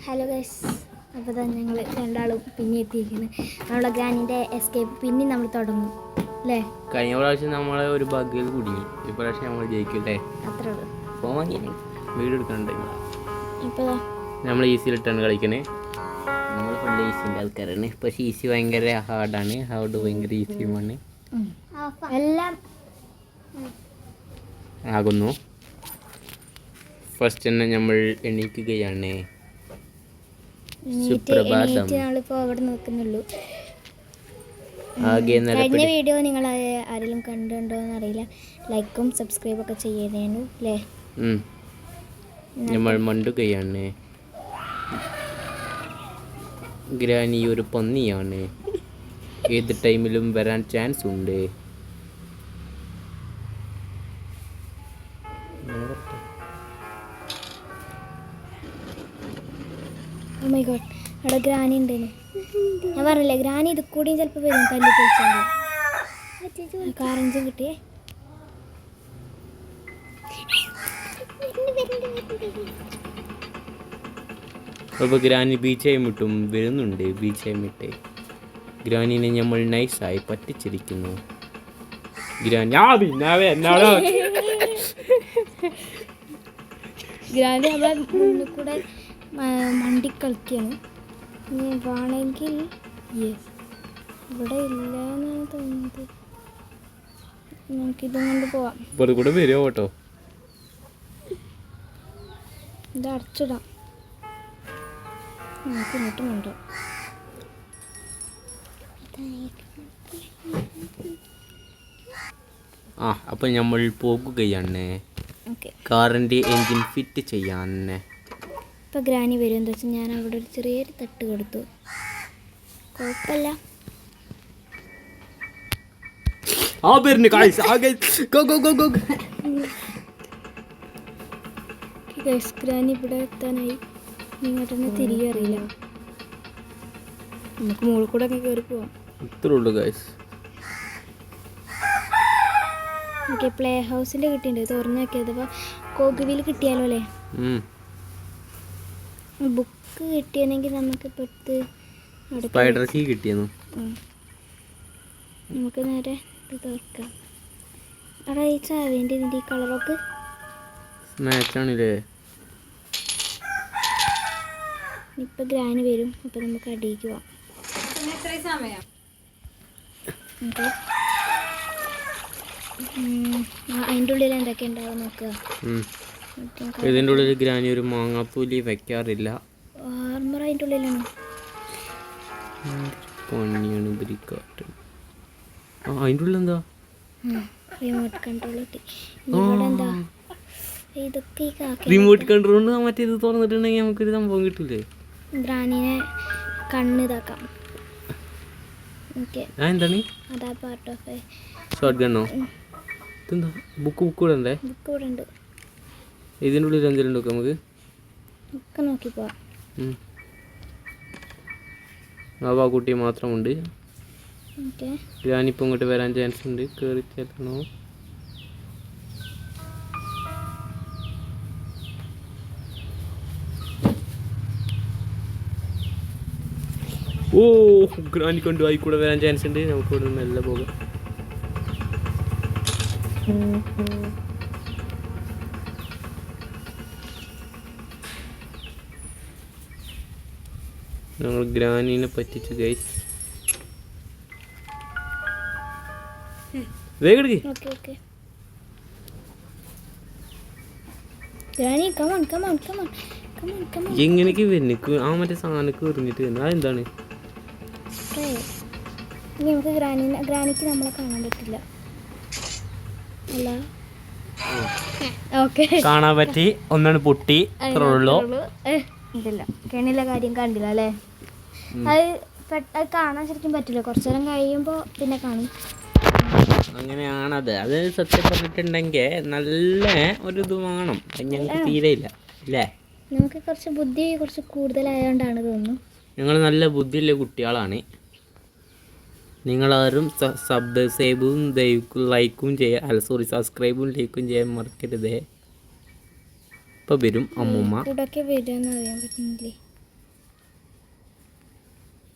Hello guys, അപ്പോൾ തന്നെ ഞങ്ങൾ രണ്ടാളും പിന്നെ എത്തിയിരിക്കുന്നത്. നമ്മളെ ഗ്രാനിൻ്റെ എസ്കേപ്പ് പിന്നെ നമ്മൾ തുടങ്ങും അല്ലേ? കഴിഞ്ഞ പ്രാവശ്യം നമ്മളെ ഒരു ബഗ്ഗിൽ കുടുങ്ങി, ഇപ്രാവശ്യം നമ്മൾ ജയിക്കില്ലേ? അത്രേ ഉള്ളൂ. ഫോൺ വാങ്ങി വീട് എടുക്കണ്ട. ഇപ്പോൾ നമ്മൾ ഈസിയിലിട്ടാണ് കളിക്കണേ. നമ്മൾ പണ്ട് ഈസിൻ്റെ ആൾക്കാരാണ്, പക്ഷേ ഈസി ഭയങ്കര ഹാർഡാണ്, ഹാർഡ് ഭയങ്കര ഈസിയുമാണ് എല്ലാം ആകുന്നു. ഫസ്റ്റ് തന്നെ നമ്മൾ എണീക്കുകയാണ്. സുപ്രഭാതം. നമ്മളിപ്പോൾ അവിടെ നിൽക്കുന്നുള്ളൂ. ആകെ കഴിഞ്ഞ വീഡിയോ നിങ്ങൾ ആരെങ്കിലും കണ്ടിട്ടുണ്ടോ എന്നറിയില്ല. ലൈക്കും സബ്സ്ക്രൈബും ഒക്കെ ചെയ്തേനു അല്ലേ? നമ്മൾ മണ്ടുകയാണ്. ഗ്രാനി ഒരു പന്നിയാണ്, ഏത് ടൈമിലും വരാൻ ചാൻസ് ഉണ്ട്. ഓ മൈ ഗോഡ്, അവിടെ ഗ്രാനി ഉണ്ടേനു. ഞാൻ പറഞ്ഞില്ലേ, ഗ്രാനി ഇത് കൂടിയും ചിലപ്പോൾ വരും. തല്ലി പൊളിച്ചുണ്ട്. കാറഞ്ചും കിട്ടിയേ. അപ്പോൾ ഗ്രാനി ബീച്ചായി മുട്ടും വരുന്നുണ്ട്. ബീച്ചായി മിട്ടേ ഗ്രാനിനെ നമ്മൾ നൈസായി പറ്റിച്ചിരിക്കുന്നു. ഗ്രാനി ഗ്രാനി നമ്മളെ മുന്നിൽ കൂടെ മണ്ടി കളിക്കുകയാണ്. ഇനി വേണമെങ്കിൽ ഇവിടെ ഇല്ല എന്നാണ് തോന്നുന്നത്. നമുക്കിതും കൊണ്ട് പോവാം. കൂടെ വരുമോ കേട്ടോ? ഇത് അടച്ചിടാം. നമുക്ക് ഇങ്ങോട്ടുമുണ്ടോ? അപ്പം നമ്മൾ പോകുകയാണ് ഓക്കെ, കാറിൻ്റെ എൻജിൻ ഫിറ്റ് ചെയ്യാൻ. ഇപ്പം ഗ്രാനി വരും. എന്താ വെച്ചാൽ ഞാൻ അവിടെ ഒരു ചെറിയൊരു തട്ട് കൊടുത്തു. കുഴപ്പമില്ല. ഗ്രാനി ഇവിടെ എത്താനായി. ഇങ്ങോട്ട് തന്നെ തിരികെ അറിയില്ല. നമുക്ക് മുകളിൽ കൂടെ ഒക്കെ കയറി പോവാം. ഇത്രേ ഉള്ളൂ ഗൈസ്. ഓക്കെ, പ്ലേ ഹൗസിൻ്റെ കിട്ടിയിട്ടുണ്ട്. തുറന്നു നോക്കിയത്. അപ്പോൾ കോക്കുവിൽ കിട്ടിയാലോ അല്ലേ? ബുക്ക് കിട്ടിയെങ്കിൽ നമുക്ക് പെട്ട് സ്പൈഡർ കീ കിട്ടിയെന്നു. നമുക്ക് നേരെ ഇത് തുറക്കാം. അവിടെ ഈ ചാവേൻ്റെ ഇതിൻ്റെ ഈ കളറൊക്കെ മാച്ചാണില്ലേ? ഇപ്പം ഗ്രാനി വരും. അപ്പം നമുക്ക് അടിയിക്ക് പോവാം. അതിൻ്റെ ഉള്ളിൽ എന്തൊക്കെ ഉണ്ടാവും നോക്കുക. ഇതിൻ്റെ ഉള്ളിൽ ഗ്രാനി ഒരു മാങ്ങാപ്പൂലി വെക്കാറില്ല. ആർമർ അതിൻ്റെ ഉള്ളിലാണ്. പണിയാണ് ബ്രിക്കാട്ട്. അതിൻ്റെ ഉള്ളിൽ എന്താ? റിമോട്ട് കൺട്രോൾ കിട്ടി. ഇവിടെ എന്താ ഇതൊക്കെ? ഈ കാക്ക റിമോട്ട് കൺട്രോൾ മറ്റേത് തുറന്നിട്ടുണ്ടെങ്കിൽ നമുക്കൊരു സംഭവം കിട്ടില്ലേ? ഗ്രാനിനെ കണ്ണ് ഇതാക്കാം. ഓക്കെ, എന്താണ്? അതാ പാർട്ട് ഓഫ് ഷോട്ട് ഗണ്ണോ? ഇതെന്താ? ബുക്ക് കൂടെ ഉണ്ടേ? ബുക്ക് ഇവിടെ ഉണ്ട്. ഇതിൻ്റെ ഉള്ളിൽ എന്തെങ്കിലും നോക്കാം നമുക്ക്. ഒക്കെ നോക്കി പോവാം. ആ കുട്ടി മാത്രമുണ്ട്. ഓക്കെ, ഞാനിപ്പോൾ ഇങ്ങോട്ട് വരാൻ ചാൻസ് ഉണ്ട്. കയറി ചേർത്തണോ? ഓ, ഗ്രാനി കണ്ടു. ആയി കൂടെ വരാൻ ചാൻസ് ഉണ്ട്. നമുക്ക് ഇവിടെ നിന്ന് മെല്ലെ പോകാം. ഞങ്ങൾ ഗ്രാനീനെ പറ്റിച്ചു ഗൈസ്. വേഗം okay okay. Granny come on come on come on come on come on. എങ്ങനെയൊക്കെ വരുന്നു ആ മറ്റേ സാധനമൊക്കെ എറിഞ്ഞിട്ട് വരുന്നു. അതെന്താണ്? ഇനി നമുക്ക് ഗ്രാനിക്ക് നമ്മളെ കാണാൻ പറ്റില്ല അല്ല? ഓക്കെ, കാണാൻ പറ്റി. ഒന്നാണ് പൊട്ടി. അത്രേ ഉള്ളൂ. ഇതല്ല കെണിയിലെ കാര്യം കണ്ടില്ല അല്ലേ? അത് കാണാൻ ശരിക്കും പറ്റില്ല. കുറച്ചു നേരം കഴിയുമ്പോൾ പിന്നെ കാണും. അങ്ങനെയാണത്. അത് സത്യം പറഞ്ഞിട്ടുണ്ടെങ്കിൽ നല്ല ഒരു ഇത് വേണം. ഞങ്ങൾക്ക് തീരെ ഇല്ല അല്ലേ? നമുക്ക് കുറച്ച് ബുദ്ധി കുറച്ച് കൂടുതലായതുകൊണ്ടാണ് തോന്നുന്നു. ഞങ്ങൾ നല്ല ബുദ്ധിയുള്ള കുട്ടികളാണ്. നിങ്ങളാരും സബ്സ്ക്രൈബും ലൈക്കും ചെയ്യാൻ സബ്സ്ക്രൈബും ലൈക്കും ചെയ്യാൻ മറക്കരുതേ. ഇപ്പോൾ വരും അമ്മൂമ്മ. ഇവിടെയൊക്കെ വരുമെന്ന് അറിയാൻ പറ്റുന്നില്ലേ?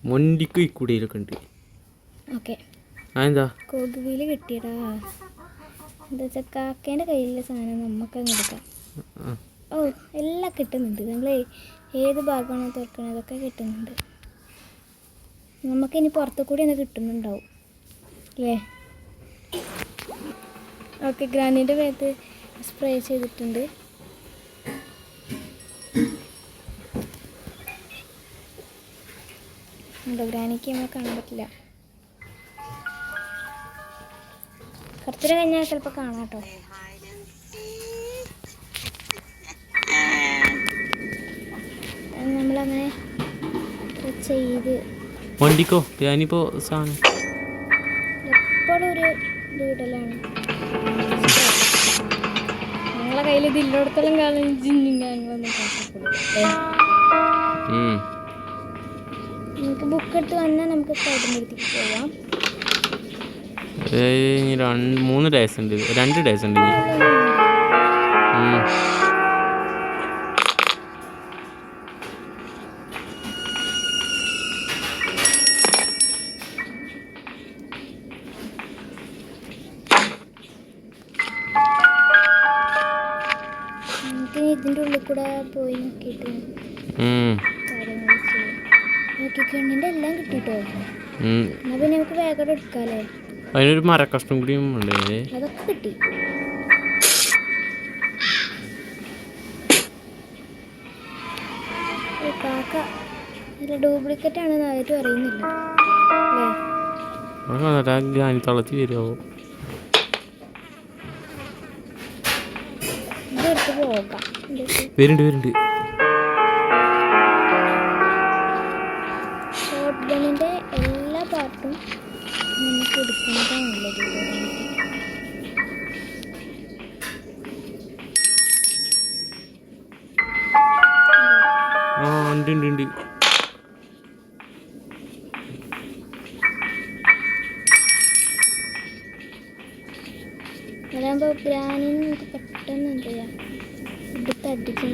മൊണ്ടിക്ക് ഇക്കൂടിയിലൊക്കെ ഉണ്ട്. ഓക്കെ അതെന്താ കൊതുവിൽ കിട്ടിയടാ. എന്താ വെച്ചാൽ കാക്കേൻ്റെ കയ്യിലുള്ള സാധനം നമുക്ക് അങ്ങ് എടുക്കാം. ഓ എല്ലാം കിട്ടുന്നുണ്ട്. നമ്മൾ ഏത് ഭാഗമാണോ തുറക്കണത് അതൊക്കെ കിട്ടുന്നുണ്ട്. നമുക്കിനി പുറത്തു കൂടി ഒന്ന് കിട്ടുന്നുണ്ടാവും അല്ലേ? ഓക്കെ ഗ്രാനീൻ്റെ മേത്ത് സ്പ്രേ ചെയ്തിട്ടുണ്ട്. ഉണ്ടോ ഗ്രാനിക്ക് നമ്മൾ കാണാൻ പറ്റില്ല. കുറച്ചുകൂടെ കഴിഞ്ഞാൽ ചിലപ്പോൾ കാണാം കേട്ടോ. നമ്മളങ്ങനെ ചെയ്ത് വണ്ടിക്കോ ഞാനിപ്പോ സാധനം എപ്പോഴും ഒരു വീടലാണ്. ഞങ്ങളെ കയ്യിൽ ഇതില്ലോടത്തോളം കാലം ഞങ്ങളൊന്നും കഷ്ടപ്പെടും. നമുക്ക് ബുക്ക് എടുത്ത് വന്നാൽ നമുക്ക് കൈടുമ്പഴത്തേക്ക് പോവാം. 3 ഡേയ്സ് ഉണ്ട്, 2 ഡേയ്സ് ഉണ്ട്. നമുക്ക് ഇതിൻ്റെ ഉള്ളിൽ കൂടെ പോയി നോക്കിയിട്ട് കാര്യങ്ങൾ ചെയ്യാം. നോക്കിക്കണ്ണിൻ്റെ എല്ലാം കിട്ടിട്ടോ. എന്നാൽ പിന്നെ നമുക്ക് വേഗം എടുക്കാമല്ലേ? അതിനൊരു മരക്കഷ്ണം കൂടിയും ഉണ്ട്. അതൊക്കെ കിട്ടി. കാക്ക അല്ല ഡ്യൂപ്ലിക്കേറ്റ് ആണെന്ന് ആരും അറിയുന്നില്ല അല്ലേ? ഗ്രാനി തളച്ച് വരുമോ? ഇതെടുത്ത് പോകാം. വരുന്നുണ്ട്. ഷോർട്ട് ഗണ്ണിൻ്റെ എല്ലാ പാർട്ടും നമുക്ക് എടുക്കുന്നതാണ് നല്ലത്. ഉണ്ട്. അതാകുമ്പോൾ ഗ്രാനിന് നമുക്ക് പെട്ടെന്ന് എന്താ ചെയ്യാം എടുത്ത് അടിക്കാൻ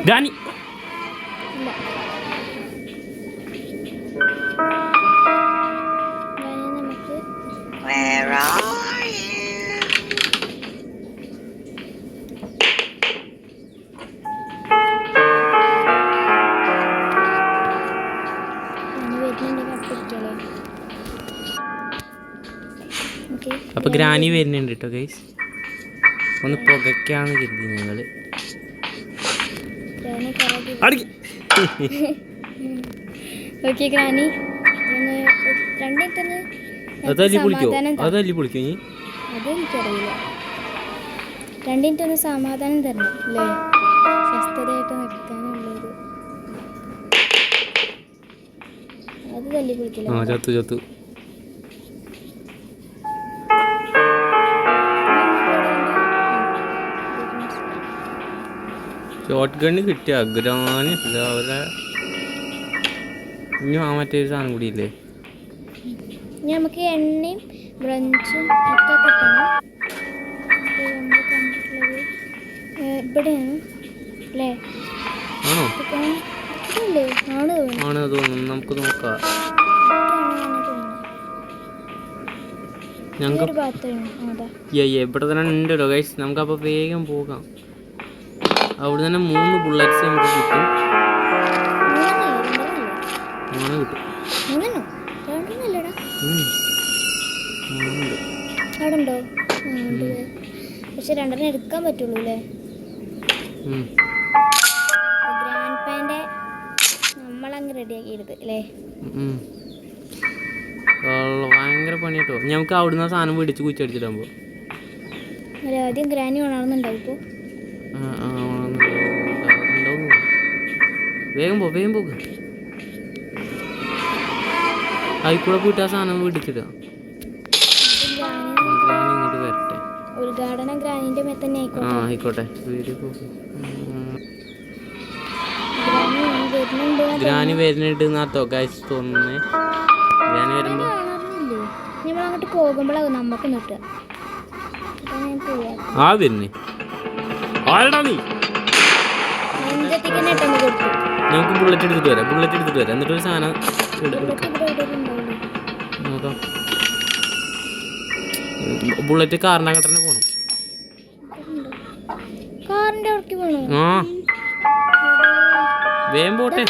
ഗ്രാനി ഇല്ല. ഗ്രാനി നമുക്ക് അപ്പൊ ഗ്രാനി വരുന്നുണ്ട് കേട്ടോ ഗൈസ്. ഒന്ന് പുകയ്ക്കാന്ന് കരുതി ഞങ്ങള്. ഓക്കെ ഗ്രാനി അതല്ലി പൊളിക്കോ? അതെനിക്കറിയില്ല. 2 മിനിറ്റ് ഒന്ന് സമാധാനം തരണം അല്ലേ? സ്വസ്ഥതയായിട്ട് നിൽക്കാനുള്ളത്. അത് തല്ലി പൊളിക്കില്ല. ചത്തു ഷോർട്ട് ഗണ്ണ് കിട്ടിയ ഗ്രാനി അവരെ ഇനി മറ്റേ സാധനം കൂടി ഇല്ലേ? ഇനി നമുക്ക് എണ്ണയും ബ്രഞ്ചും ഒക്കെ കിട്ടണം. നമ്മൾ കണ്ടിട്ടുള്ളത് ഇവിടെയാണ് അല്ലേ? ആണോ? ആണ് തോന്നുന്നു. നമുക്ക് നോക്കാം. ഞങ്ങൾക്ക് ഇവിടെ തന്നെ ഉണ്ടല്ലോ ഗൈസ്. നമുക്കപ്പോൾ വേഗം പോകാം. അവിടെ തന്നെ 3 ബുള്ളറ്റ്സ് നമുക്ക് കിട്ടും. 3 കിട്ടും. അവിടെ ഉണ്ടോ? പക്ഷെ 2 എടുക്കാൻ പറ്റുള്ളൂ അല്ലേ? ഗ്രാൻഡ് പാൻ്റെ നമ്മളങ്ങ് റെഡിയാക്കി എടുത്ത് അല്ലേ? ഭയങ്കര പണി കേട്ടോ. ഞങ്ങൾക്ക് അവിടുന്ന് സാധനം പിടിച്ച് കുച്ചടിച്ചിട്ടാകുമ്പോ ആദ്യം ഗ്രാനി വേണമെന്നുണ്ടാവും. ഇപ്പോൾ വേഗം പോക. ആയിക്കൂടെ പോയിട്ട് ആ സാധനം പിടിച്ചിടാ. ഗ്രാനി ഇങ്ങോട്ട് വരട്ടെ. ഉദ്ഘാടനം ഗ്രാനിന്റെ മേൽ തന്നെ ആയിക്കോട്ടെ. വീഡിയോ ഗ്രാനി വരുന്നുണ്ട് എന്നാത്തോ ഗൈസ് തോന്നുന്നേ. ഗ്രാനി വരുമ്പോ നമ്മൾ അങ്ങോട്ട് പോകുമ്പോഴാകും നമുക്ക് നിട്ടുക. വരുന്നേ ആടാ നീ നെഞ്ച ബുള്ളറ്റിക്ക് തന്നെ ഇട്ടങ്ങ് കൊടുത്തു. നമുക്ക് ബുള്ളറ്റ് എടുത്തിട്ട് വരാം എന്നിട്ടൊരു സാധനം എടുക്കാം. നോക്കാം. ബുള്ളറ്റ് കാറിൻ്റെ അങ്ങോട്ട് തന്നെ പോകണം. കാറിന്റെ അവിടേക്ക് പോണോ? ആ വേഗം പോട്ടെ.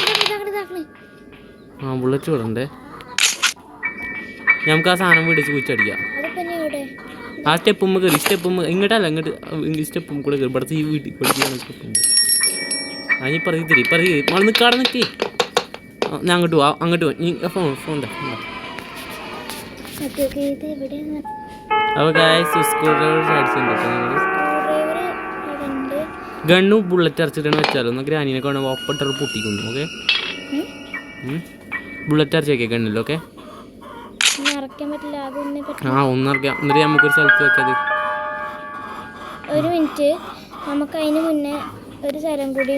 ആ ബുള്ളറ്റ് വിടണ്ടേ. നമുക്ക് ആ സാധനം പിടിച്ച് കുച്ചടിക്കാം. ആ സ്റ്റെപ്പുമ്മ കയറി ഇങ്ങോട്ടല്ല സ്റ്റെപ്പും കൂടെ കയറി ഇവിടുത്തെ ഈ വീട്ടിൽ സ്റ്റെപ്പുണ്ട്. അതിന് പറയി നിൽക്കാടെ നിൽക്കേ. ഞാൻ അങ്ങോട്ട് പോവാം ഫോൺ അപ്പോൾ സ്ക്രൂ ഡ്രൈവർ അടിച്ചിട്ടുണ്ട്. ഗണ്ണു ബുള്ളറ്റ് അരച്ചിട്ടാണ് വെച്ചാലോ ഒന്ന് ഗ്രാനിനെ കൊണ്ട് ഒപ്പിട്ടൊരു പൊട്ടിക്കുന്നു. ഓക്കെ ബുള്ളറ്റ് അരച്ച് വെക്കാം ഗണ്ണിൽ. ഓക്കെ ആ ഒന്നിറക്കാം. എന്നിട്ട് നമുക്കൊരു സ്ഥലത്ത് വെക്കാത്. ഒരു മിനിറ്റ്, നമുക്ക് അതിന് മുന്നേ ഒരു സ്ഥലം കൂടി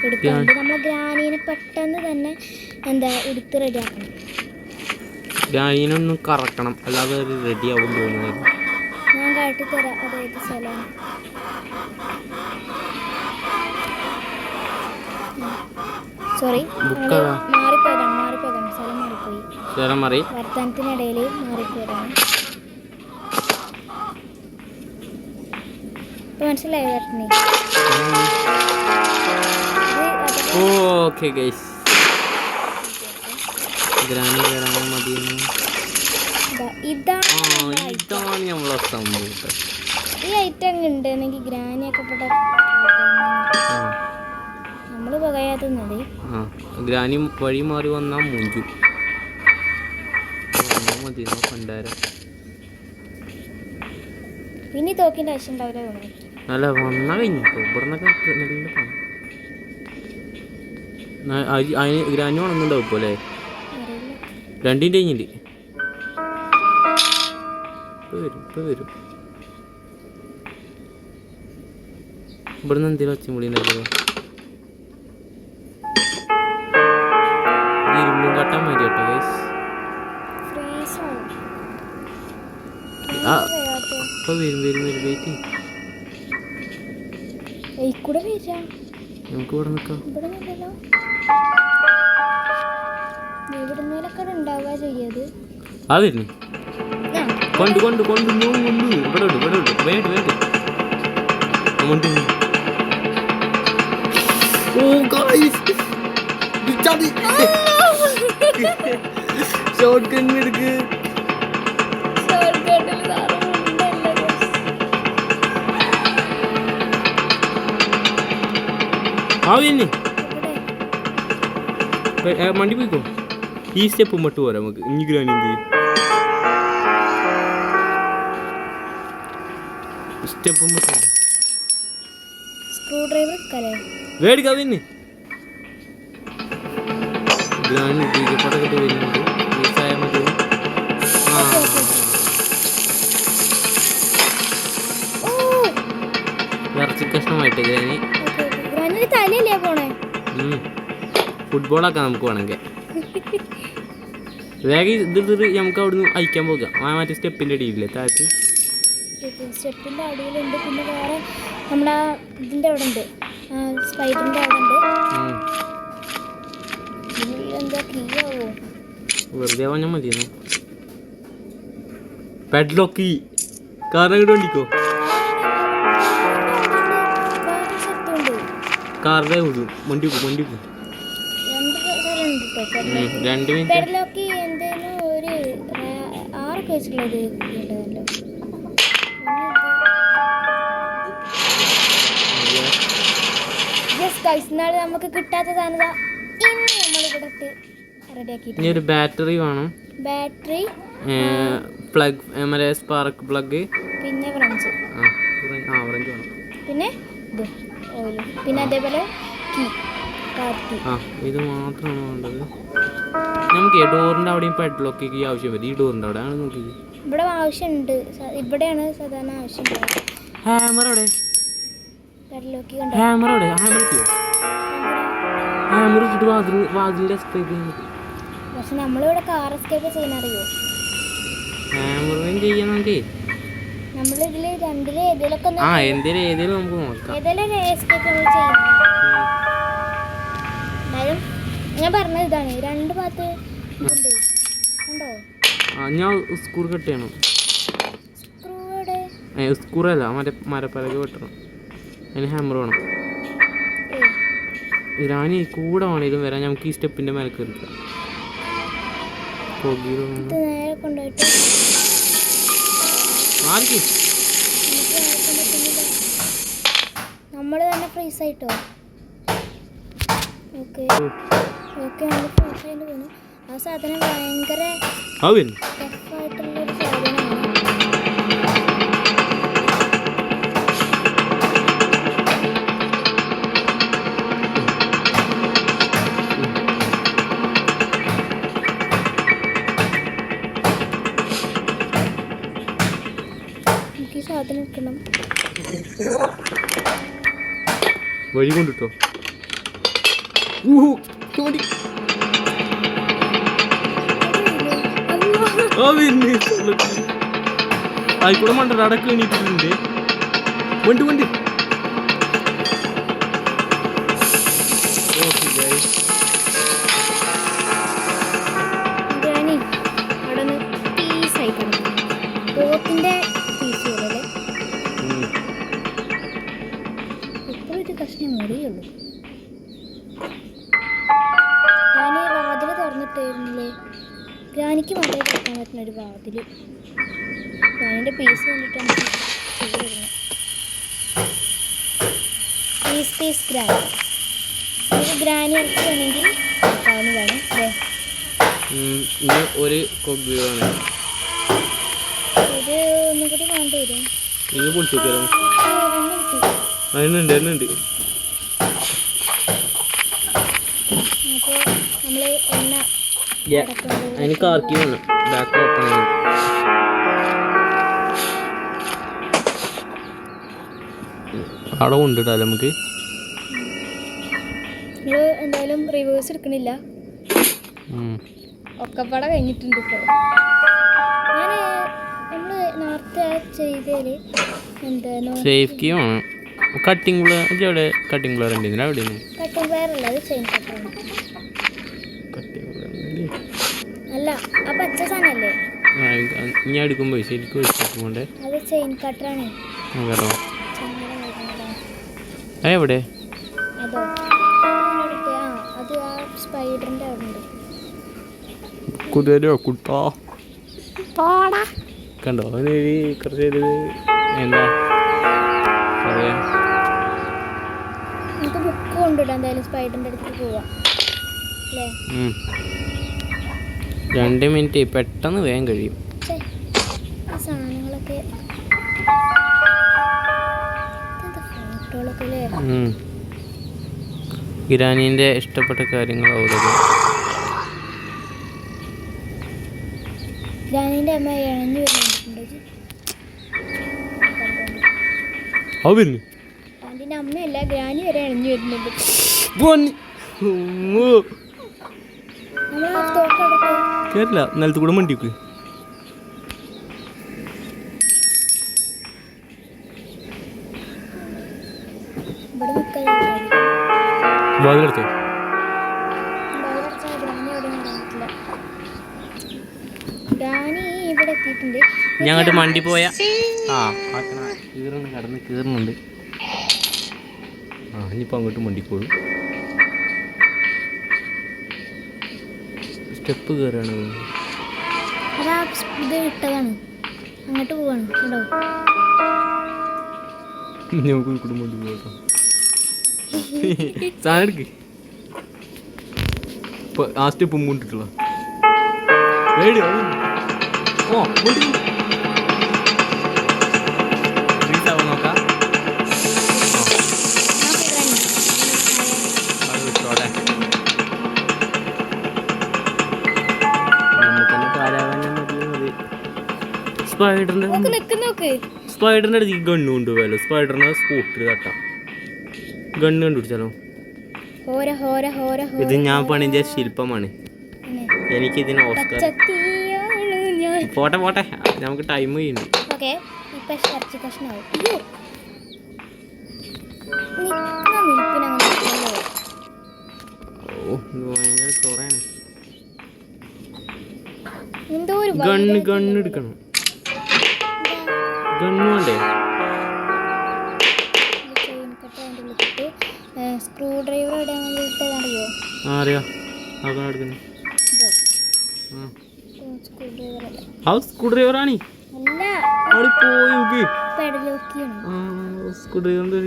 എടുക്കാറുണ്ട്. നമ്മൾ ഗ്രാനീനെ പെട്ടെന്ന് തന്നെ എടുത്ത് റെഡിയാക്കണം. ഗ്രാനീനൊന്ന് കറക്കണം, അല്ലാതെ റെഡി ആവും തോന്നുന്നത്. ഞാൻ കാട്ടിത്തരാം അതേത് സ്ഥലമാണ്. സോറി മാറിപ്പോയതാണ് സ്ഥലം മാറിപ്പോയി. വർത്തമാനത്തിനിടയിൽ മാറിപ്പോയതാണ്. മനസ്സിലായോ ചേട്ടന്? ഓക്കെ ഗൈസ് ഗ്രാനി കയറാൻ മതിയെന്ന്. ഇതാണ് നമ്മളെ സംഭവം. ഈ ഐറ്റം ഉണ്ടെന്നെങ്കിൽ ഗ്രാനിയൊക്കെ നമ്മൾ പകയാത്തുന്നത്. ഗ്രാനി വഴി മാറി വന്നാൽ മുഞ്ചു മതി. കണ്ടാരം ഇനി തോക്കിൻ്റെ ആവശ്യം ഉണ്ടാവില്ല. അല്ല വന്നാൽ കഴിഞ്ഞു. ഇവിടുന്നൊക്കെ നല്ല അതിന് ഗ്രാനി ഉണങ്ങുന്നുണ്ടാവും ഇപ്പോൾ അല്ലേ? രണ്ടിൻ്റെ കഴിഞ്ഞിട്ട് ഇപ്പം വരും. ഇവിടുന്ന് എന്തെങ്കിലും ഒച്ചയും കൂടി ഉണ്ടാക്കിയത് ഇരുമ്പും കട്ടാൻ മതി കേട്ടോ ഗൈസ്. ഇപ്പം വരും വെയിറ്റ്. നമുക്ക് ഇവിടെ നിൽക്കാം. ആ വരുന്നു കൊണ്ട് ഇവിടെ വേണ്ട. ഷോർട്ട് ഗൺ എടുക്ക്. മണ്ടി പോയിക്കോ. ഈ സ്റ്റെപ്പ് മട്ട് പോരാ നമുക്ക്. ഇനി ഗ്രാനി എന്ത് ചെയ്യും? സ്റ്റെപ്പ് മട്ട് സ്ക്രൂ ഡ്രൈവർ വേടിക്കാ പിന്നെ ഗ്രാനി പടക്കട്ട് വരുന്നുണ്ട്. മതി. ഇറച്ചി കഷ്ണമായിട്ട് ഗ്രാനി തലയല്ലേ പോണേ. ഫുട്ബോളൊക്കെ നമുക്ക് വേണമെങ്കിൽ വേഗം ഇതിട്ട് നമുക്ക് അവിടുന്ന് അയക്കാൻ പോകാം. മറ്റേ സ്റ്റെപ്പിൻ്റെ അടിയില്ലേ താഴത്ത്? സ്റ്റെപ്പിൻ്റെ അടിയിലുണ്ട്. പിന്നെ വേറെ നമ്മുടെ ഇതിൻ്റെ അവിടെ ഉണ്ട്, സ്പൈഡറിൻ്റെ അവിടെ ഉണ്ട്. എന്താ കീയാവോ? വെറുതെ പറഞ്ഞാൽ മതിയെന്നു. പെഡ്ലോക്ക് കാറിനങ്ങോട്ട് വണ്ടിക്കോ. കാറിൻ്റെ വണ്ടി പോകും. 2 മിനിറ്റ് പെഡലോക്ക് എന്തേലും ഒരു 6 വെച്ചിട്ടുള്ളത് ഉണ്ടല്ലോ. ഇന്നാള് നമുക്ക് കിട്ടാത്ത സാധനം ഇന്ന് നമ്മളിവിടെ ഇട്ട് റെഡിയാക്കി. ഇനി ഒരു ബാറ്ററി വേണം. ബാറ്ററി, പ്ലഗ്, മറ്റേ സ്പാർക്ക് പ്ലഗ്, പിന്നെ ഫ്രഞ്ച് വേണം. പിന്നെ ഇത് ഓയിൽ, പിന്നെ അതേപോലെ കീ. ഇത് മാത്രമാണ് വേണ്ടത് നമുക്ക്. ഡോറിൻ്റെ അവിടെയും പെഡ്ലോക്ക് കീ ആവശ്യം വരും. ഈ ഡോറിൻ്റെ അവിടെ ആണ് നോക്കി. ഇവിടെ ആവശ്യമുണ്ട്. ഇവിടെയാണ് സാധാരണ ആവശ്യം. ഹാമർ അവിടെ. പെഡ്ലോക്ക് ഹാമർ അവിടെ. ഹാമർ ഇട്ടിട്ട് വാതിലിൻ്റെ എസ്കേപ്പ് ചെയ്യാൻ പറ്റും. പക്ഷെ നമ്മളിവിടെ കാർ എസ്കേപ്പ് ചെയ്യാൻ അറിയോ? ഹാമറും ചെയ്യാൻ നമുക്ക്. നമ്മളിതില് രണ്ടില് ഏതെങ്കിലും നമുക്ക് നോക്കാം. ഏതെങ്കിലും എസ്കേപ്പ് നമ്മൾ ചെയ്യും. ഞാൻ പറഞ്ഞത് ഇതാണ്, രണ്ട് ഭാഗത്ത് ഇതുണ്ട് കണ്ടോ? ഞാൻ സ്ക്രൂ കട്ട് ചെയ്യണം. സ്ക്രൂടെ സ്ക്രൂല്ല, മറ്റേ മരപ്പലക വെട്ടണം. അതിന് ഹാമർ വേണം. ഞാൻ കൂടെ വേണേലും വരാം. നമുക്ക് ഈ സ്റ്റെപ്പിൻ്റെ മേലെ കയറിക്കാം. നേരെ കൊണ്ടുപോയിട്ട് നമ്മൾ തന്നെ ഫ്രീസ് ആയിട്ടോ. ഓക്കെ ഓക്കെ, നമ്മൾ ഫ്രീസ് ആയിട്ട് പോകുന്നു. ആ സാധനം ഭയങ്കര ടഫായിട്ടുള്ളൊരു സാധനമാണ്. എനിക്ക് സാധനം കിട്ടണം. വഴി കൊണ്ടിട്ടോ. ആയിക്കൂടെ മണ്ടട അടക്ക് വേണ്ടിയിട്ടുണ്ട്. വണ്ടി വണ്ടി ബിരിയാണി അവിടെ നിന്ന് പീസായി കിടക്കും. പോത്തിൻ്റെ പീസ് പോലെ ഇപ്പോഴൊരു കഷ്ണം മുറിയുള്ളൂ. ഞാൻ വാതിൽ തുറന്നിട്ടായിരുന്നില്ലേ, ഗ്രാനിക്ക് മാത്രമേ തുറക്കാൻ പറ്റുന്ന ഒരു വാതിൽ. ഗ്രാനിൻ്റെ പീസ് കണ്ടിട്ടാണ് പീസ് ഗ്രാനി. നമുക്ക് ഗ്രാനി ഇറക്കി വേണമെങ്കിൽ നോക്കാവുന്നതാണ്. ഇനി ഒരു കൊഗ്ഗാണ്. ഇത് ഒന്നും കൂടി വേണ്ടി വരും. ഇത് പൊളിച്ചു നോക്കിയാലോ? അതിനുണ്ട് എന്നുണ്ട്. അപ്പോൾ നമ്മൾ എണ്ണ അതിന് കാർക്കി വേണം. ബാക്ക് ഓപ്പൺ ചെയ്യണം. അവിടെ കൊണ്ടിട്ടാ നമുക്ക്. നമ്മൾ എന്തായാലും റിവേഴ്സ് എടുക്കണില്ല, ഒക്കെപ്പാടെ കഴിഞ്ഞിട്ടുണ്ട്. ഇപ്പോൾ ഞാൻ നമ്മൾ നേരത്തെ ചെയ്തതിൽ എന്താ സേഫ്റ്റി വേണം. കട്ടിങ് പ്ലെയർ അവിടെ കട്ടിങ് പ്ലെയർ ഉണ്ട്. ഇതിന് അവിടെ കട്ടിങ് പ്ലെയർ അല്ല, അത് ചെയിൻ കട്ടറാണ്. അല്ല, ആ പച്ച സാധനമല്ലേ ഞാൻ എടുക്കുമ്പോൾ ശരിക്കും വെച്ചിട്ടുണ്ട്. അത് ചെയിൻ കട്ടറാണ്. എവിടെ? അതോ അത് ആ സ്പൈഡറിൻ്റെ അവിടെ ഉണ്ട്. കുതിരോ കുട്ടോ കണ്ടോ? കുറച്ച് എന്താ പറയാ, നമുക്ക് ബുക്ക് കൊണ്ടുവിടാം. എന്തായാലും സ്പൈഡറിൻ്റെ അടുത്ത് പോവാം അല്ലേ? 2 മിനിറ്റ് പെട്ടെന്ന് വേഗം കഴിയും. സാധനങ്ങളൊക്കെ ഫോട്ടോകളൊക്കെ അല്ലേ? ഇറാനിൻ്റെ ഇഷ്ടപ്പെട്ട കാര്യങ്ങളാവും. ഗ്രാനിൻ്റെ അമ്മ ഇഴഞ്ഞു വരുന്നുണ്ട്. അതിൻ്റെ അമ്മയല്ല, ഗ്രാനി വരെ ഇഴഞ്ഞു വരുന്നുണ്ട്. നമ്മൾ തോക്കടട്ടെ കേട്ടില്ല, നിലത്ത് കൂടെ മണ്ടിക്ക്. ഇവിടെ നിൽക്കാൻ വാതിലെടുത്തോ? ഗ്രാനി ഇവിടെ എത്തിയിട്ടുണ്ട്. ഞാൻ അങ്ങോട്ട് മണ്ടി പോയാ കടന്ന് കീറുന്നുണ്ട്. ഇനിയിപ്പോൾ അങ്ങോട്ട് മണ്ടിക്കോളും. സ്റ്റെപ്പ് കയറാണ്. അതാ ഇത് ഇട്ടതാണ്, അങ്ങോട്ട് പോവാണ് കേട്ടോ. നമുക്ക് കുടുംബം മണ്ടി പോകട്ടോ. സാധനം എടുക്ക്. ആ സ്റ്റെപ്പ് മുണ്ടിട്ടുള്ള നോക്കാം. സ്പൈഡറിന്റെ അടുത്ത് ഈ ഗണ്ണ് കൊണ്ടുപോയാലോ? സ്പൈഡറിനെ സ്കൂട്ടർ തട്ടാം. ഗണ്ണ് കണ്ടുപിടിച്ചാലോ? ഇത് ഞാൻ പണിഞ്ഞ ശില്പമാണ്. എനിക്കിതിന് ഓസ്കാർ. പോട്ടെ പോട്ടെ, നമുക്ക് ടൈം ചെയ്യുന്നുണ്ട്. ഭയങ്കര എന്തോ ഒരു ഗണ്ണ് എടുക്കണം. ഗണ്ണ് വേണ്ടേ? സ്ക്രൂ ഡ്രൈവർ ഇടാൻ വേണ്ടിയിട്ട് അറിയോ? അറിയാം. അതാണ് എടുക്കുന്നത്. സ്ക്രൂ ഡ്രൈവറാണ്. അല്ല, അവിടെ പോയി നോക്ക്. പെടലോക്കിയാണ്. സ്ക്രൂ ഡ്രൈവറിന്റെ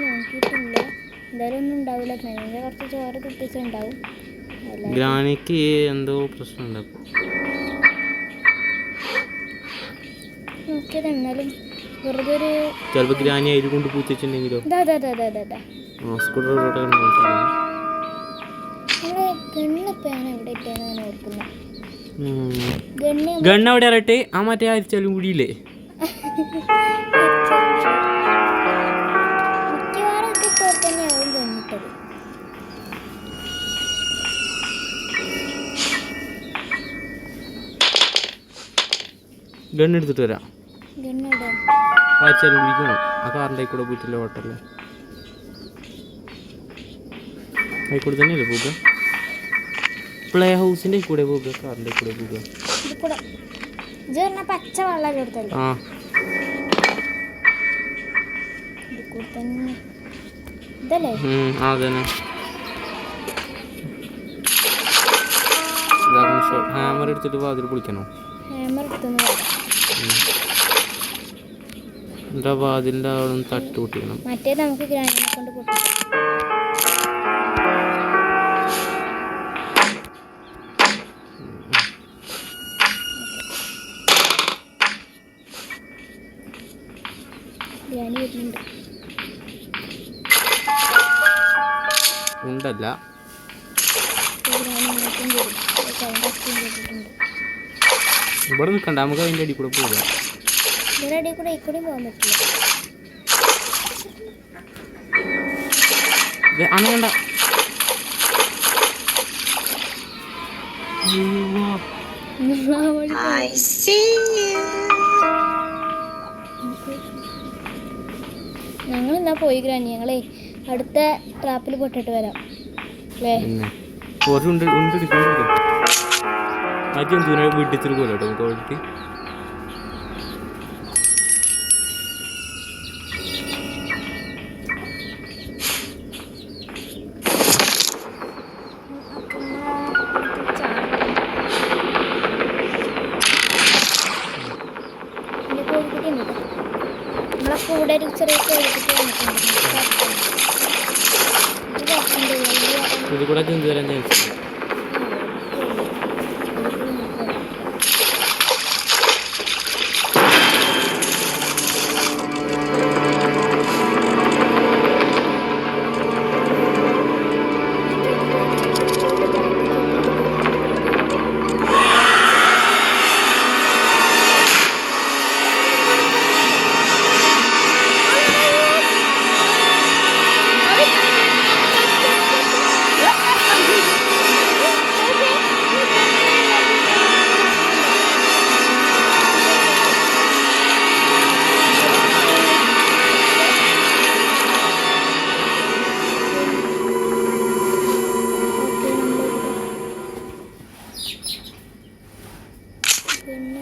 നോക്കിയിട്ടില്ല. എന്തായാലും ഒന്നും ഉണ്ടാവില്ല. അതിൻ്റെ കുറച്ച് ചോറ് കുട്ടിച്ചുണ്ടാവും. ഗ്രാനിക്ക് എന്തോ പ്രശ്നം ഉണ്ടാക്കും. നോക്കിയത് എന്നാലും വെറുതെ ഒരു ചിലപ്പോ ഗ്രാനി അരി കൊണ്ട് പൂത്തിട്ടുണ്ടെങ്കിലോ. സ്ക്രൂ ഡ്രൈവർ ഗണ്ണ് അവിടെ അറിയട്ടെ. ആ മറ്റേ അരിച്ചാലും കൂടിയില്ലേ? ഗണ്ണ് എടുത്തിട്ട് വരാം. അരിച്ചാലും കുടിക്കണം. ആ കാറിൻ്റെ കൂടെ പോയിട്ടില്ല ഹോട്ടലിൽ. ആയിക്കൂടെ തന്നെയല്ലേ പോകുക? പ്ലേ ഹൗസിൻ്റെ കൂടെ പോകുക, കാറിൻ്റെ കൂടെ പോകുക. പച്ച വെള്ളം കൊടുത്തല്ലേ? ആ ഇതല്ലേ? അതന്നെ. ഹാമർ എടുത്തിട്ട് വാതിൽ പൊളിക്കണോ? എന്നിട്ട് ആ വാതിലിൻ്റെ അവിടെ നിന്ന് തട്ട് പൊട്ടിക്കണം. മറ്റേ നമുക്ക് ഗ്രാനിനെ കൊണ്ട് പൊട്ടിക്കാം. ഗ്രാനി വരുന്നുണ്ട്. ഉണ്ടല്ല. ഇവിടെ നിൽക്കണ്ട, നമുക്ക് അതിൻ്റെ അടി കൂടെ പോകാം. ഇതിൻ്റെ അടി കൂടെ ഇക്കൂടി പോകാൻ പറ്റില്ല. അങ്ങണ്ട. ഞങ്ങൾ എന്നാ പോയി ഗ്രാനി. ഞങ്ങളെ അടുത്ത ട്രാപ്പിൽ പൊട്ടിട്ട് വരാം അല്ലേ? വീട്ടിൽ പോലെ നമുക്ക് നമ്മളെ കൂടെ ഒരു ചെറിയ ഇത് കൂടെ ചെന്ന് വരാൻ ചാൻസ്.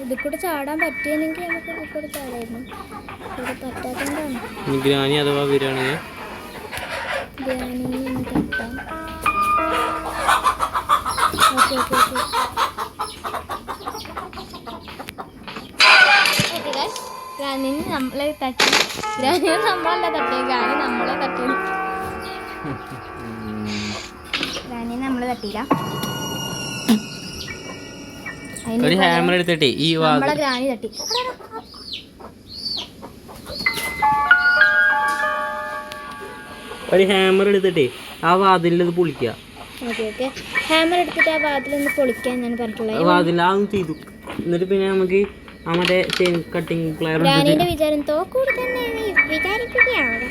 ഇതിൽ കൂടെ ചാടാൻ പറ്റിയെങ്കിൽ നമുക്ക് ഇതിൽ കൂടെ ചാടായിരുന്നു. ഇവിടെ പറ്റാത്തതുകൊണ്ടാണ്. ഗ്രാനി അഥവാ വരികയാണെങ്കിൽ ഗ്രാനിനെ തട്ടാം. ഓക്കെ ഓക്കെ ഓക്കെ ഓക്കെ ഗ്രാനിനെ നമ്മളെ തട്ടി. ഗ്രാനിനെ നമ്മളല്ല തട്ടി, ഗ്രാനി നമ്മളെ തട്ടി. ഗ്രാനിനെ നമ്മൾ തട്ടിയില്ല. ഒരു ഹാമർ എടുത്തിട്ടേ ഈ നമ്മളെ ഗ്രാനി തട്ടി. ഒരു ഹാമർ എടുത്തിട്ടേ ആ വാതിലിൽ പൊളിക്കുക. ഓക്കെ ഓക്കെ ഹാമർ എടുത്തിട്ട് ആ വാതിലൊന്ന് പൊളിക്കാൻ ഞാൻ പറഞ്ഞിട്ടുള്ളത്. വാതിൽ അതൊന്നും ചെയ്തു. എന്നിട്ട് പിന്നെ നമുക്ക് ആ മറ്റേ ചെയിൻ കട്ടിങ് പ്ലെയർ ഗ്രാനിന്റെ വിചാരം തോക്കൂടെ തന്നെ വിചാരിക്കുകയാണ്.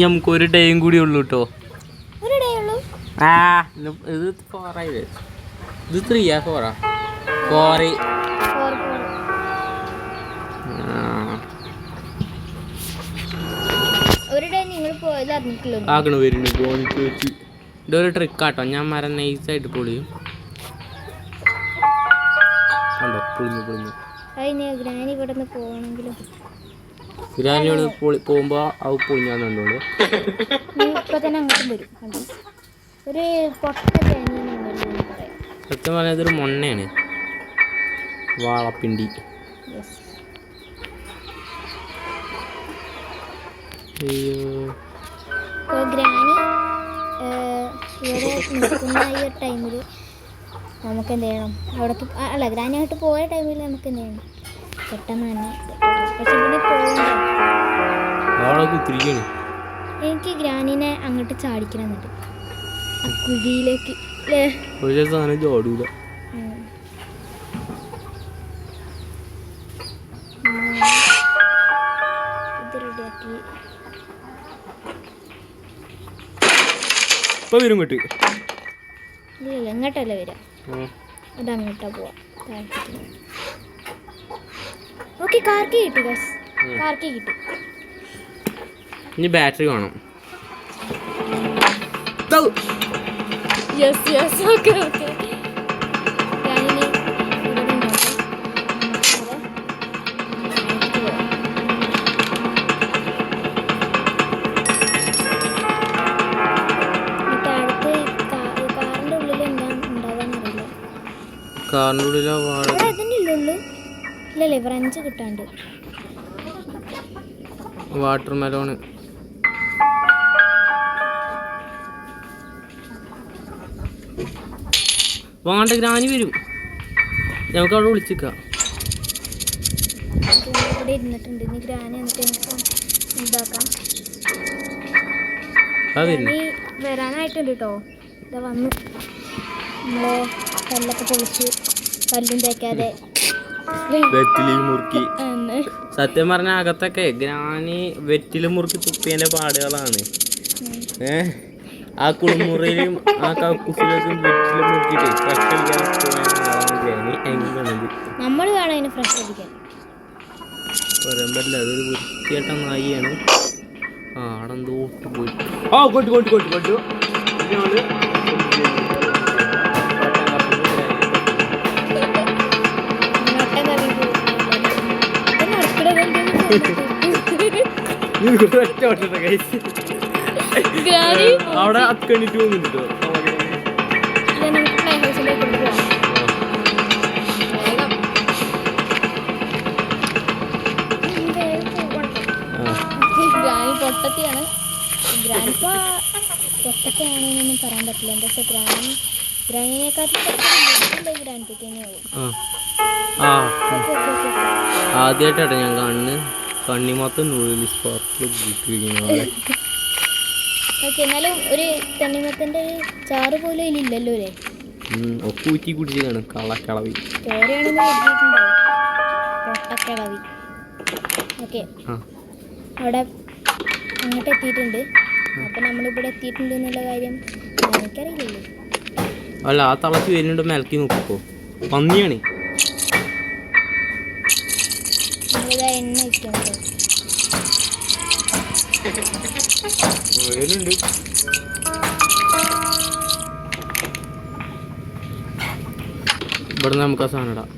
നമുക്ക് ഒരു ഡേയും കൂടി ഉള്ളൂ കേട്ടോ. ഒരു ഡേ ഉള്ളൂ. ഇത് 4 ആയില്ലേ? ഇത് 3 4 4 അവരുടെ നിങ്ങൾ പോയത് അറിഞ്ഞിട്ടില്ല. ആകണ വരുന്നു പോണിക്ക് വെച്ച് ഇതൊരു ട്രിക്കാട്ടോ. ഞാൻ മരം നൈസായിട്ട് പൊളിയും. കണ്ടോ പൊളിഞ്ഞു പൊളിഞ്ഞു. അതിന് ഗ്രാനി ഇവിടെ നിന്ന് പോകണമെങ്കിലും ഗ്രാനിയോട് പോകുമ്പോൾ അത് പൊളിഞ്ഞാന്നുണ്ടോളൂ. ഇപ്പൊ തന്നെ അങ്ങോട്ടും വരും. കണ്ടോ ഒരു പൊട്ട ഗ്രാനി പറയാം. സത്യം പറഞ്ഞാൽ ഇതൊരു മൊണ്ണയാണ്. വാളപ്പിണ്ടി. ഗ്രാനി ഇവിടെ നിൽക്കുന്ന ഈ ഒരു ടൈമിൽ നമുക്ക് എന്ത് ചെയ്യണം? അവിടെ അല്ല ഗ്രാനി ആയിട്ട് പോയ ടൈമിൽ നമുക്ക് എന്ത് ചെയ്യണം? പെട്ടെന്ന് തന്നെ. പക്ഷെ പിന്നെ പോകണ്ട. എനിക്ക് ഗ്രാനിനെ അങ്ങോട്ട് ചാടിക്കണമെന്നുണ്ട് ആ കുഴിയിലേക്ക് അല്ലേ? ചാടൂല. ഇത് റെഡിയാക്കി ഇപ്പൊ വരും ഇങ്ങോട്ട്. ഇല്ല ഇങ്ങോട്ടല്ല വരാം. അതങ്ങോട്ടാ പോവാം. ഓക്കെ കാർക്കി കിട്ടി ബസ്. കാർക്കി കിട്ടി. ഇനി ബാറ്ററി വേണം. Yes yes okay okay. ഞാനിനി ഇവിടെ നോക്കാം. കാറിൻ്റെ ഉള്ളിലോ ഇല്ലല്ലേ ഫ്രഞ്ച് കിട്ടാണ്ട്. വാട്ടർ മെലോണ്. വാണ്ട ഗ്രാനി വരും. നമുക്ക് അവിടെ വിളിച്ചിക്കാം. ഇവിടെ ഇരുന്നിട്ടുണ്ട്. ഇനി ഗ്രാനി എന്നിട്ട് ഇതാക്കാം. ഗ്രാനി വരാനായിട്ടുണ്ട് കേട്ടോ. ഇതാ വന്നു. നമ്മളെ കല്ലൊക്കെ പൊളിച്ച് കല്ലും തേക്കാതെ മുറുക്കി. സത്യം പറഞ്ഞ അകത്തൊക്കെ ഗ്രാനി വെറ്റില് മുറുക്കി തുപ്പിയതിന്റെ പാടുകളാണ്. ആ കുളിമുറിയിലും ആ കക്കൂസിലേക്കും വെറ്റില് മുറുക്കിട്ട് ഫ്രഷ് അടിക്കാൻ ഗ്രാനി എങ്ങനെയാണത്. നമ്മൾ വേണം അതിന് ഫ്രഷ് അടിക്കാൻ. പറയാൻ പറ്റില്ല. അതൊരു വൃത്തിയായിട്ട നായിയാണ്. അവിടെ എന്തോ പോയിട്ട് കൊട്ടു അവിടെ അത്കണ്ടിട്ട് പോകുന്നുണ്ടോ? പൊട്ടത്തിയാണ്. ഗ്രാനിപ്പോ പൊട്ടത്തിയാണെന്നൊന്നും പറയാൻ പറ്റില്ല. എന്താ വെച്ചാൽ ഗ്രാനിനെക്കാട്ടും ഗ്രാനിക്ക് തന്നെയാവും. ആദ്യമായിട്ടാട്ടെ ഞാൻ കണ്ണി മൊത്തം നൂഡിൽ സ്പോർട്ടിൽ കിട്ടിയിരിക്കുന്നത്. ഓക്കെ എന്നാലും ഒരു തണ്ണിമത്തൻ്റെ ചാറ് പോലും അതിലില്ലല്ലോ അല്ലേ? ഒക്കെ ഊറ്റി കുടിച്ചാണ് കളക്കിളവി. ചോരയാണെന്ന് എഴുതിയിട്ടുണ്ടാവും. പൊട്ടക്കിളവി. ഓക്കെ അവിടെ അങ്ങോട്ട് എത്തിയിട്ടുണ്ട്. അപ്പം നമ്മളിവിടെ എത്തിയിട്ടുണ്ട് എന്നുള്ള കാര്യം എനിക്കറിയില്ലല്ലോ. അല്ല ആ തളച്ച് വരുന്നുണ്ട്. മിലക്കി നോക്കിക്കോ. പന്നിയാണ്. നമ്മളിതാ എണ്ണ വയ്ക്കാം. ഇവിടെ നമുക്ക് ആ സാധനം ഇടാം.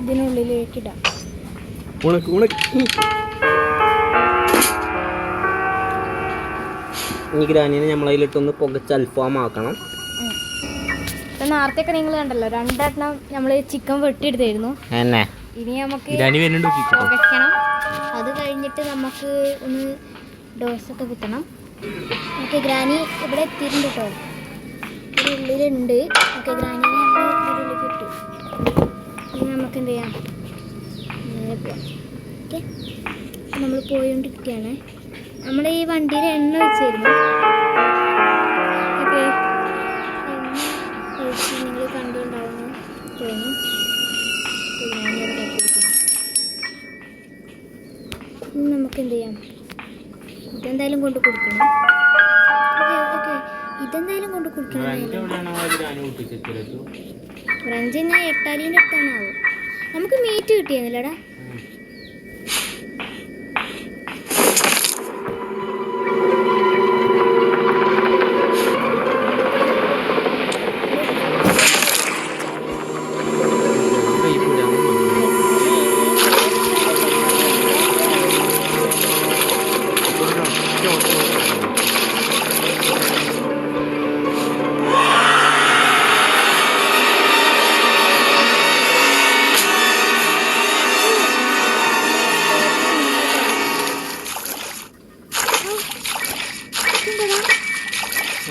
ഇതിനുള്ളിലേക്ക് ഇടാം. ഈ ഗ്രാനിനെ നമ്മളതിലിട്ടൊന്ന് പുകച്ച് അൽഫാമാക്കണം. ഇപ്പം നേരത്തെയൊക്കെ നിങ്ങൾ കണ്ടല്ലോ 2 എണ്ണം നമ്മൾ ചിക്കൻ വെട്ടിയെടുത്തായിരുന്നു. ഇനി നമുക്ക് പുകയ്ക്കണം. അത് കഴിഞ്ഞിട്ട് നമുക്ക് ഒന്ന് ഡോസൊക്കെ കുത്തണം. ഓക്കെ ഗ്രാനി ഇവിടെ എത്തിയിട്ടുണ്ട് കേട്ടോ. ഉള്ളിലുണ്ട്. ഓക്കെ ഗ്രാനിനെ നമ്മൾ ഇതിലേക്ക് ഇട്ടു. ഇനി നമുക്ക് എന്ത് ചെയ്യാം? നേരെ പോവാം. ഓക്കെ നമ്മൾ പോയോണ്ടിരിക്കുകയാണ്. നമ്മുടെ ഈ വണ്ടിയിൽ എണ്ണ വെച്ചായിരുന്നു. ഓക്കെ എണ്ണ ഒഴിച്ച് നിങ്ങൾ കണ്ടുണ്ടാവുന്നു തോന്നി. ഇനി നമുക്ക് എന്ത് ചെയ്യാം? ഇതെന്തായാലും കൊണ്ട് കൊടുക്കണം. ഓക്കെ ഓക്കെ ഇതെന്തായാലും കൊണ്ട് കൊടുക്കണം. ഫ്രഞ്ച് ഞാൻ എട്ടാലീൻ്റെ അടുത്താണാവോ. നമുക്ക് മീറ്റ് കിട്ടിയെന്നില്ലടാ.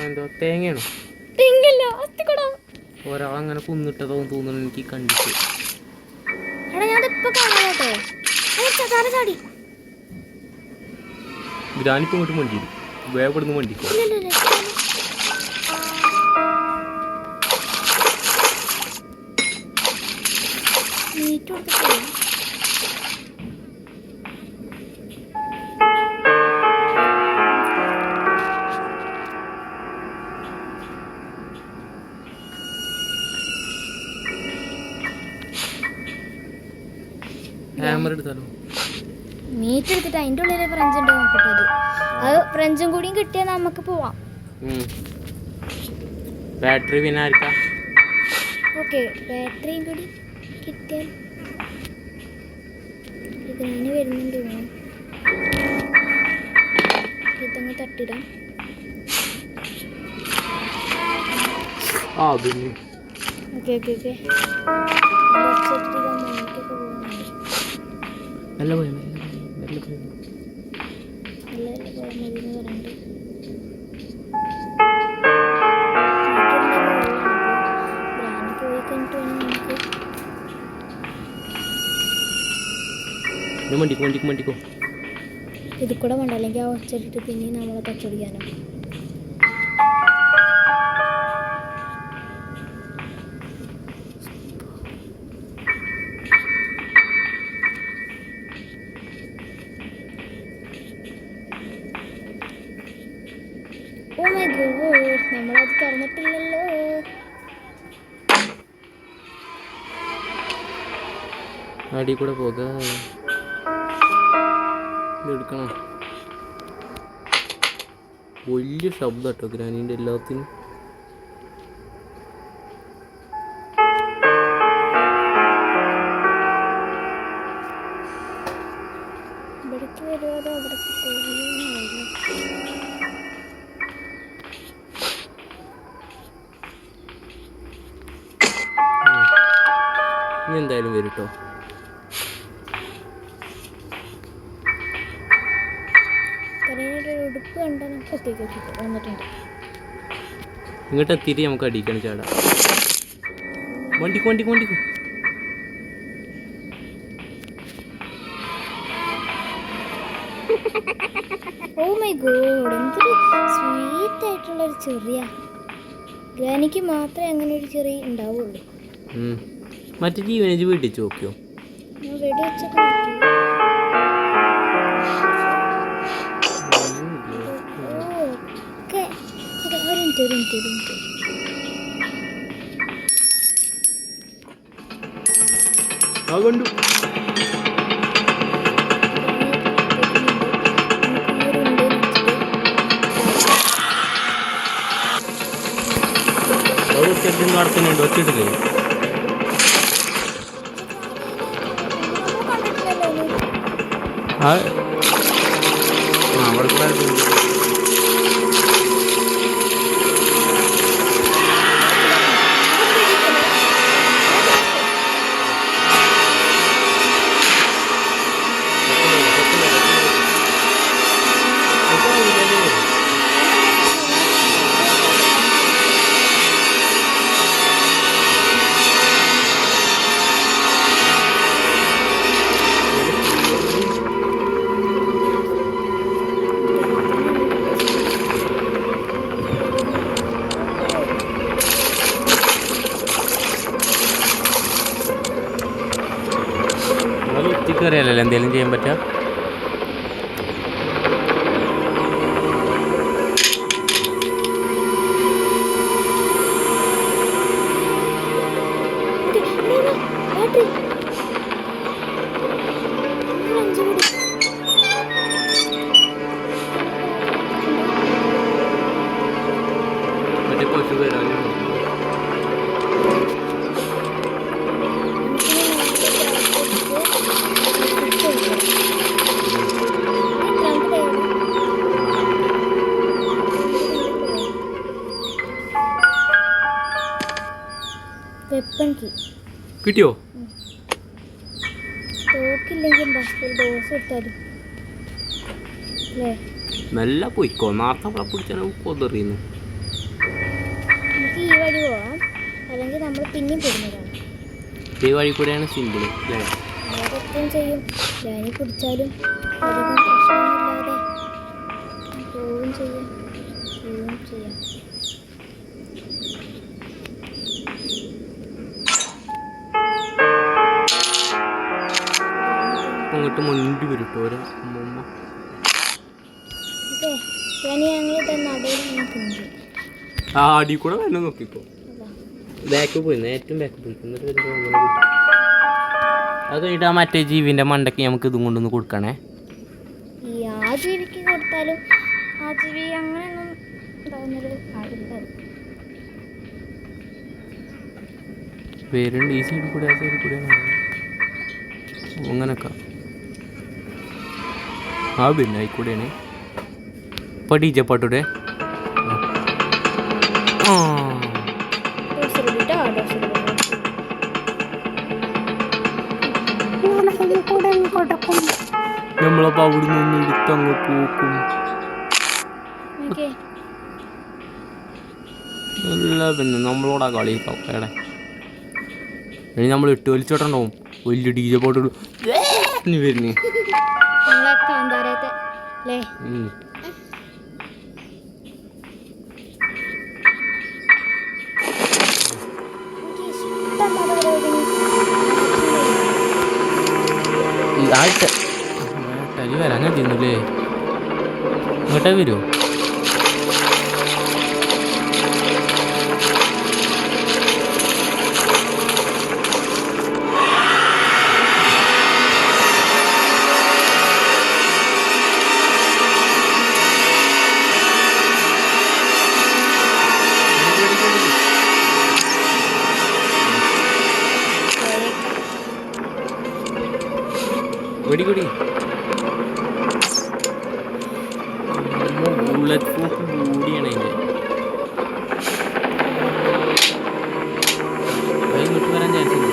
എന്തോ തേങ്ങയാണോ? തെങ്ങല്ല, അസ്ഥിക്കുടം. ഒരാളങ്ങനെ കുന്നിട്ടതോ തോന്നുന്നു എനിക്ക് കണ്ടിട്ട്. എടാ ഞാൻ ഇപ്പൊ കാണാട്ടോ. ചാടി ഗ്രാനിപ്പം ഇങ്ങോട്ട് വണ്ടിയിടും. വേപ്പെടുന്ന് വണ്ടിക്കോ. ഹാമർ എടുത്താലോ? മീറ്റ് എടുത്തിട്ട് അതിൻ്റെ ഉള്ളിൽ ഫ്രഞ്ച് ഉണ്ടോ നോക്കട്ടെ. അത് ഫ്രഞ്ചും കൂടിയും കിട്ടിയാൽ നമുക്ക് പോവാം. ബാറ്ററി പിന്നെ ആയിരിക്കാം. ഓക്കെ, ബാറ്ററിയും കൂടി കിട്ടിയാൽ ഇതിന് വരുന്നുണ്ട്. ഇതങ്ങ് തട്ടിടാം. Okay okay okay okay. നല്ല പോയി വണ്ടിക്കോ. ഇത് കൂടെ വേണ്ട, അല്ലെങ്കിൽ ആ ഒച്ചടിട്ട് പിന്നെ നമ്മളെ തച്ചടിക്കാനോ. ഓ മൈ ഗോഡ്, നമ്മളത് തുറന്നിട്ടില്ലല്ലോ. അടി കൂടെ പോകാം. എടുക്കണം. വലിയ ശബ്ദം കേട്ടോ ഗ്രാനീൻ്റെ എല്ലാത്തിനും. ഇവിടേക്ക് വരുവാതോ അവിടേക്ക് പോകുന്നു. ഇനി എന്തായാലും വരും കേട്ടോ. ഉടുപ്പ് കണ്ടാൽ വന്നിട്ടുണ്ട്. ഇങ്ങോട്ട് എത്തിയിട്ട് നമുക്ക് അടിക്കണം ചാടാ. വണ്ടിക്കോ. ഓ മൈ ഗോഡ്, എന്തൊരു സ്വീറ്റ് ആയിട്ടുള്ളൊരു ചെറിയ. ഗ്രാനിക്ക് മാത്രമേ അങ്ങനെ ഒരു ചെറിയ ഉണ്ടാവുള്ളൂ. മറ്റേ ജീവനേജ് വീട്ടിച്ച് നോക്കിയോ? ഞാൻ വെടി വെച്ചൊക്കെ ഒരു മിനിറ്റ്. കണ്ടു. നടത്തുന്നുണ്ട് ഒച്ചിട്ടില്ലേ? അവിടെ അറിയാലല്ലോ എന്തെങ്കിലും ചെയ്യാൻ പറ്റുക. മറ്റേ പശു വരാനും വെപ്പൺ കീ കിട്ടിയോ? തോക്കില്ലെങ്കിൽ ഡോസ് എടുത്താലും അല്ലേ? നല്ല പോയിക്കോ. നേരത്തെ അവിടെ പിടിച്ചാൽ കൊതറിയുന്നു. വഴി പോവാം, അല്ലെങ്കിൽ നമ്മൾ പിന്നെയും പെടുന്നതാണ്. ഈ വഴി കൂടെയാണ് സിമ്പിൾ അല്ലേ? അതൊക്കെയും ചെയ്യും. ഞാനീ പിടിച്ചാലും അധികം പ്രശ്നമൊന്നുമില്ലാതെ പോവുകയും ചെയ്യാം. അങ്ങോട്ട് മുണ്ടി വരും കേട്ടോ ഓരോ അമ്മ. ഓക്കെ, ഞങ്ങൾ തന്നെ അടയിൽ ആ അടി കൂടെ തന്നെ നോക്കിക്കോ. ബാക്ക് പോയി, ഏറ്റവും ബാക്ക് പോയി. എന്നിട്ട് അത് കഴിഞ്ഞിട്ട് ആ മറ്റേ ജീവിൻ്റെ മണ്ടയ്ക്ക് നമുക്ക് ഇതും കൊണ്ടൊന്ന് കൊടുക്കണേ. ഈ ആ ജീവിക്ക് കൊടുത്താലും ആ ജീവി അങ്ങനെയൊന്നും ഉണ്ടാകുന്നൊരു കാര്യമില്ല. പേരുണ്ട് ഈ സൈഡിൽ കൂടെ ആ സൈഡിൽ കൂടെ അങ്ങനൊക്കെ. ആ പിന്നെ ആയിക്കൂടെയാണ് ഇപ്പോൾ ഡി ജെ പാട്ടൂടെ. നമ്മളപ്പോ അവിടെ നിന്ന് എടുത്ത് അങ്ങ് പോക്കും. അല്ല പിന്നെ നമ്മളോടാ കളി എടെ ഇനി നമ്മൾ ഇട്ട് വലിച്ചോട്ടുണ്ടാവും. വലിയ ഡി ജെ പാട്ട് വരുന്നേ. ടലി വരാൻ തിന്നൂലേ? ഇങ്ങോട്ടേ വരുമോ? വെടി വെടി ബുള്ളറ്റ് പ്രൂഫ് ബോഡിയാണ് അതിൻ്റെ. ഇങ്ങോട്ട് വരാൻ ചാൻസ് ഉണ്ട്.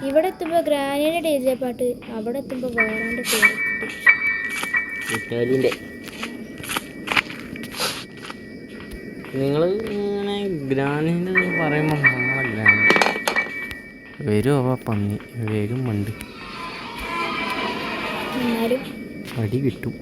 ഇവിടെ എത്തുമ്പോൾ ഗ്രാനിയുടെ ഡി ജെ പാട്ട്, അവിടെ എത്തുമ്പോൾ വേറാണ്ട് ഇറ്റാലിൻ്റെ. നിങ്ങൾ ഇങ്ങനെ ഗ്രാനിൻ്റെ പറയുമ്പോൾ നമ്മളെ ഗ്രാനി വരുമോ പന്നി വേഗം മണ്ട് അടി കിട്ടും.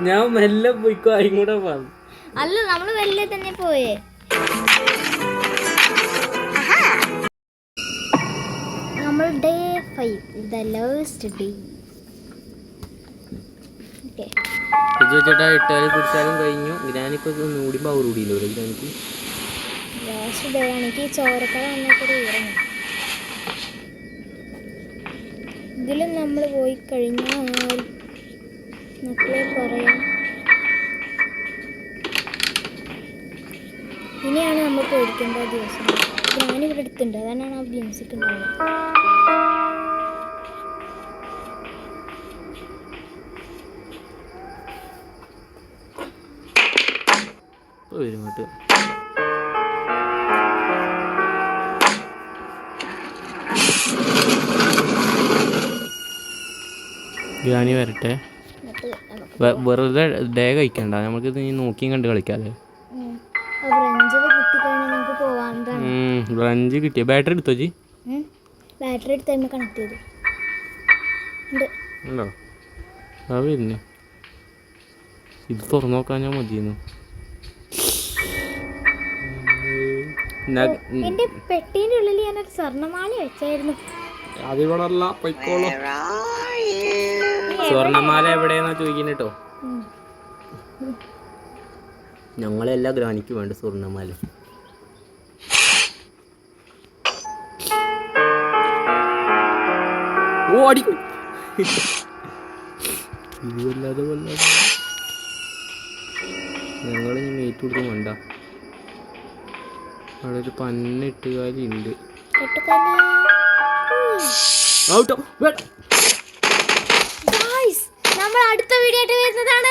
ഞാൻ മെല്ലെ പോയിക്കോ കൂടെ പറഞ്ഞു. അല്ല, നമ്മള് വെല്ലേ തന്നെ പോയേ. നമ്മൾ ഡേ 5, the last day. ചേട്ടാ ഇട്ടാലും കുടിച്ചാലും കഴിഞ്ഞു. ഗ്രാനിപ്പോ ഒന്നുകൂടി പവർ കൂടിയില്ലോ ഗ്രാനിക്ക്. ലാസ്റ്റ് ഡേ ആണെങ്കിൽ ചോരക്കട വന്നിട്ടൊരു ഇറങ്ങി. ഇതിലും നമ്മൾ പോയി കഴിഞ്ഞാൽ മക്കളെ പറയാം. ഇനിയാണ് നമ്മൾ പേടിക്കേണ്ട ദിവസം. ഞാനിവിടെ അടുത്തുണ്ട്, അതാണ് ആ മ്യൂസിക് ഉണ്ടാവുക. ഇങ്ങോട്ട് ഗ്രാനി വരട്ടെ. വെറുതെ ഡേ കഴിക്കണ്ട, നമുക്കിത് നോക്കിയും കണ്ട് കളിക്കാല്ലേ. റഞ്ച് കിട്ടിയ ബാറ്ററി എടുത്തോ ജി? ബാറ്ററി എടുത്ത് കണക്ട് ചെയ്തു ഉണ്ടോ? ആ പിന്നെ ഇത് തുറന്നു നോക്കാൻ ഞാൻ മതിയെന്നു. എന്റെ പെട്ടീന്റെ ഉള്ളിൽ ഞാനൊരു സ്വർണ്ണമാല വെച്ചായിരുന്നു. അതിവിടല്ല പൊയ്ക്കോളൂ. സ്വർണ്ണമാല എവിടെയെന്നാ ചോദിക്കുന്നു കേട്ടോ. ഞങ്ങളെല്ലാം ഗ്രാനിക്ക് വേണ്ട സ്വർണ്ണമാല. ഓ അടിക്കും. ഇത് വല്ലാതെ ഞങ്ങളിനി മീറ്റ് കൊടുത്ത് വേണ്ട. അവിടെ ഒരു പന്നിട്ടുകാലി ഉണ്ട്. നമ്മൾ അടുത്ത വീഡിയോ ആയിട്ട് വരുന്നതാണ്.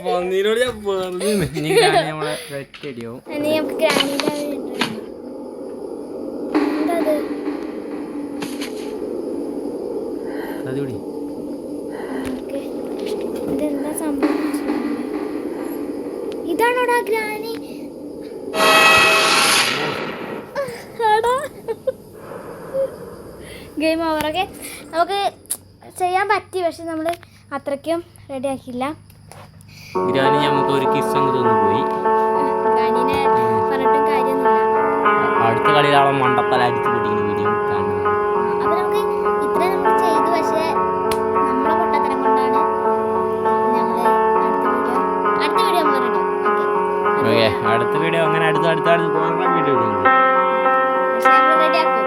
പന്നീനോട് ഞാൻ പറഞ്ഞു. ഇതെന്താ സംഭവം? ഇതാണോടാ ഗ്രാനി? ഗെയിം ഓവറൊക്കെ നമുക്ക് ചെയ്യാൻ പറ്റി, പക്ഷെ നമ്മൾ അത്രയ്ക്കും റെഡി ആക്കിയില്ല. ഗ്രാനി നമുക്ക് ഒരു കിസ് അങ്ങ് തോന്നുപോയി. ഗ്രാനിനെ പറഞ്ഞിട്ടും കാര്യമൊന്നുമില്ല. അടുത്ത കളിയിലാളെ മണ്ടപ്പല അടിച്ചു പൊട്ടിക്കുന്ന വീഡിയോ കാണാം. അപ്പൊ നമുക്ക് ഇത്ര നമ്മൾ ചെയ്തു, പക്ഷെ നമ്മളെ പൊട്ടത്തരം കൊണ്ടാണ് ഞങ്ങൾ അടുത്ത വീഡിയോ നമ്മൾ റെഡി ആക്കും. അടുത്ത വീഡിയോ അങ്ങനെ അടുത്ത വീഡിയോ പക്ഷെ നമ്മൾ റെഡി ആക്കും.